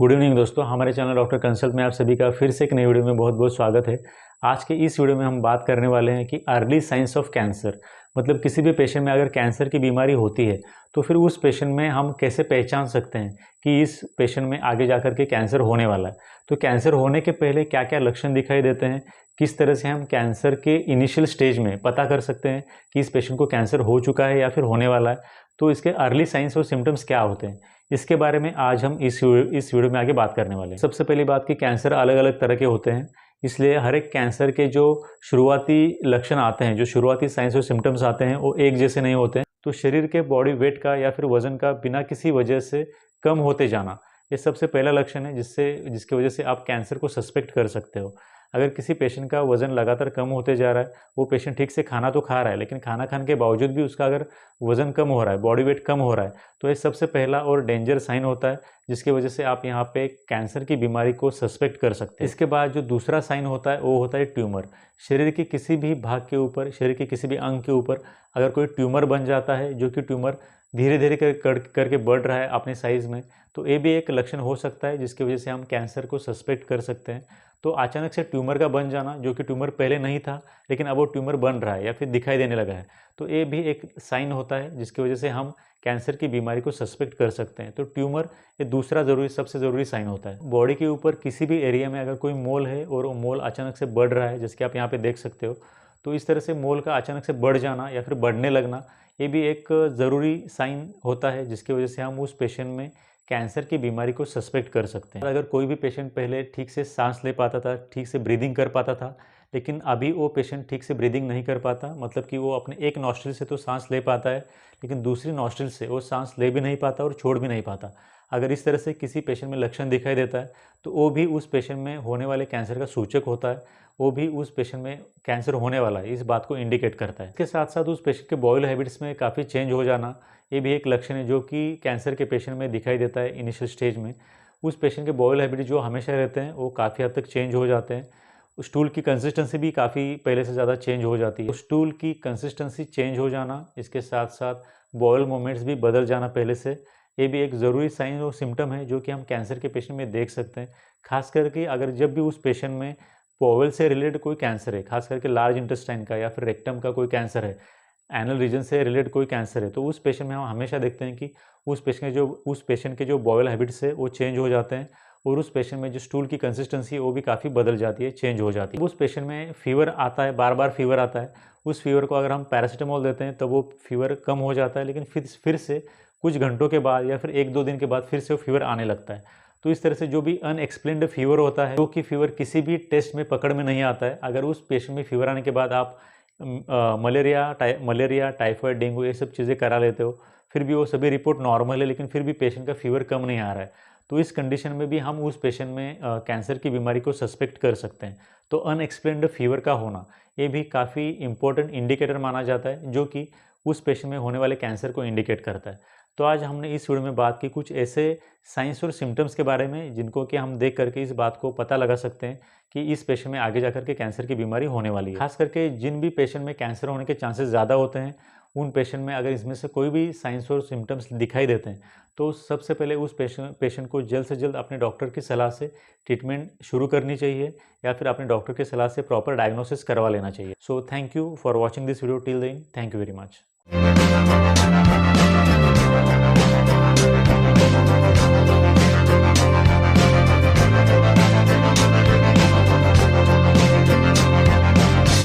Good evening दोस्तों, हमारे channel doctor consult में आप सभी का फिर से एक नई वीडियो में बहुत बहुत स्वागत है। आज के इस वीडियो में हम बात करने वाले हैं कि अर्ली साइंस ऑफ कैंसर, मतलब किसी भी पेशेंट में अगर कैंसर की बीमारी होती है तो फिर उस पेशेंट में हम कैसे पहचान सकते हैं कि इस पेशेंट में आगे जाकर के कैंसर होने वाला है। तो कैंसर होने के पहले क्या क्या लक्षण दिखाई देते हैं, किस तरह से हम कैंसर के इनिशियल स्टेज में पता कर सकते हैं कि इस पेशेंट को कैंसर हो चुका है या फिर होने वाला है, तो इसके अर्ली साइंस और सिम्टम्स क्या होते हैं, इसके बारे में आज हम इस वीडियो में आगे बात करने वाले हैं। सबसे पहली बात कि कैंसर अलग अलग तरह के होते हैं, इसलिए हर एक कैंसर के जो शुरुआती लक्षण आते हैं, जो शुरुआती साइंस और सिम्टम्स आते हैं, वो एक जैसे नहीं होते हैं। तो शरीर के बॉडी वेट का या फिर वजन का बिना किसी वजह से कम होते जाना, ये सबसे पहला लक्षण है जिसकी वजह से आप कैंसर को सस्पेक्ट कर सकते हो। अगर किसी पेशेंट का वजन लगातार कम होते जा रहा है, वो पेशेंट ठीक से खाना तो खा रहा है लेकिन खाना खाने के बावजूद भी उसका अगर वजन कम हो रहा है, बॉडी वेट कम हो रहा है, तो ये सबसे पहला और डेंजर साइन होता है, जिसकी वजह से आप यहाँ पे कैंसर की बीमारी को सस्पेक्ट कर सकते हैं। इसके बाद जो दूसरा साइन होता है वो होता है ट्यूमर। शरीर के किसी भी भाग के ऊपर, शरीर के किसी भी अंग के ऊपर अगर कोई ट्यूमर बन जाता है, जो कि ट्यूमर धीरे धीरे करके बढ़ रहा है अपने साइज में, तो ये भी एक लक्षण हो सकता है जिसकी वजह से हम कैंसर को सस्पेक्ट कर सकते हैं। तो अचानक से ट्यूमर का बन जाना, जो कि ट्यूमर पहले नहीं था लेकिन अब वो ट्यूमर बन रहा है या फिर दिखाई देने लगा है, तो ये भी एक साइन होता है जिसकी वजह से हम कैंसर की बीमारी को सस्पेक्ट कर सकते हैं। तो ट्यूमर ये दूसरा सबसे ज़रूरी साइन होता है। बॉडी के ऊपर किसी भी एरिया में अगर कोई मोल है और वो मोल अचानक से बढ़ रहा है, जैसे कि आप यहाँ पे देख सकते हो, तो इस तरह से मोल का अचानक से बढ़ जाना या फिर बढ़ने लगना, ये भी एक ज़रूरी साइन होता है जिसकी वजह से हम उस पेशेंट में कैंसर की बीमारी को सस्पेक्ट कर सकते हैं। अगर कोई भी पेशेंट पहले ठीक से सांस ले पाता था, ठीक से ब्रीदिंग कर पाता था, लेकिन अभी वो पेशेंट ठीक से ब्रीदिंग नहीं कर पाता, मतलब कि वो अपने एक नॉस्ट्रिल से तो सांस ले पाता है लेकिन दूसरी नॉस्ट्रिल से वो सांस ले भी नहीं पाता और छोड़ भी नहीं पाता। अगर इस तरह से किसी पेशेंट में लक्षण दिखाई देता है तो वो भी उस पेशेंट में होने वाले कैंसर का सूचक होता है, वो भी उस पेशेंट में कैंसर होने वाला है इस बात को इंडिकेट करता है। इसके साथ साथ उस पेशेंट के बॉयल हैबिट्स में काफ़ी चेंज हो जाना, ये भी एक लक्षण है जो कि कैंसर के पेशेंट में दिखाई देता है इनिशियल स्टेज में। उस पेशेंट के बॉयल हैबिट जो हमेशा रहते हैं वो काफ़ी हद तक चेंज हो जाते हैं। स्टूल की कंसिस्टेंसी भी काफ़ी पहले से ज़्यादा चेंज हो जाती है। स्टूल की कंसिस्टेंसी चेंज हो जाना, इसके साथ साथ बॉयल मोमेंट्स भी बदल जाना पहले से, ये भी एक ज़रूरी साइन और सिम्टम है जो कि हम कैंसर के पेशेंट में देख सकते हैं। खास करके अगर जब भी उस पेशेंट में बॉवल से रिलेटेड कोई कैंसर है, खास करके लार्ज इंटेस्टाइन का या फिर रेक्टम का कोई कैंसर है, एनल रीजन से रिलेटेड कोई कैंसर है, तो उस पेशेंट में हम हमेशा देखते हैं कि उस पेशेंट के जो बॉवल हैबिट्स है वो चेंज हो जाते हैं और उस पेशेंट में जो स्टूल की कंसिस्टेंसी है वो भी काफ़ी बदल जाती है, चेंज हो जाती है। उस पेशेंट में फीवर आता है, बार बार फीवर आता है, उस फीवर को अगर हम पैरासीटामोल देते हैं तो वो फीवर कम हो जाता है, लेकिन फिर से कुछ घंटों के बाद या फिर 1-2 दिन के बाद फिर से वो फीवर आने लगता है। तो इस तरह से जो भी अनएक्सप्लेन्ड फीवर होता है, जो कि फीवर किसी भी टेस्ट में पकड़ में नहीं आता है, अगर उस पेशेंट में फीवर आने के बाद आप मलेरिया, टाइफाइड, डेंगू ये सब चीज़ें करा लेते हो, फिर भी वो सभी रिपोर्ट नॉर्मल है लेकिन फिर भी पेशेंट का फीवर कम नहीं आ रहा है, तो इस कंडीशन में भी हम उस पेशेंट में कैंसर की बीमारी को सस्पेक्ट कर सकते हैं। तो अनएक्सप्लेन्ड फीवर का होना, ये भी काफ़ी इंपॉर्टेंट इंडिकेटर माना जाता है जो कि उस पेशेंट में होने वाले कैंसर को इंडिकेट करता है। तो आज हमने इस वीडियो में बात की कुछ ऐसे साइंस और सिम्टम्स के बारे में जिनको कि हम देख करके इस बात को पता लगा सकते हैं कि इस पेशेंट में आगे जाकर के कैंसर की बीमारी होने वाली है। खास करके जिन भी पेशेंट में कैंसर होने के चांसेस ज़्यादा होते हैं, उन पेशेंट में अगर इसमें से कोई भी साइंस और सिम्टम्स दिखाई देते हैं तो सबसे पहले उस पेशेंट को जल्द से जल्द अपने डॉक्टर की सलाह से ट्रीटमेंट शुरू करनी चाहिए या फिर अपने डॉक्टर की सलाह से प्रॉपर डायग्नोसिस करवा लेना चाहिए। So thank you for watching this video till then, thank you very much.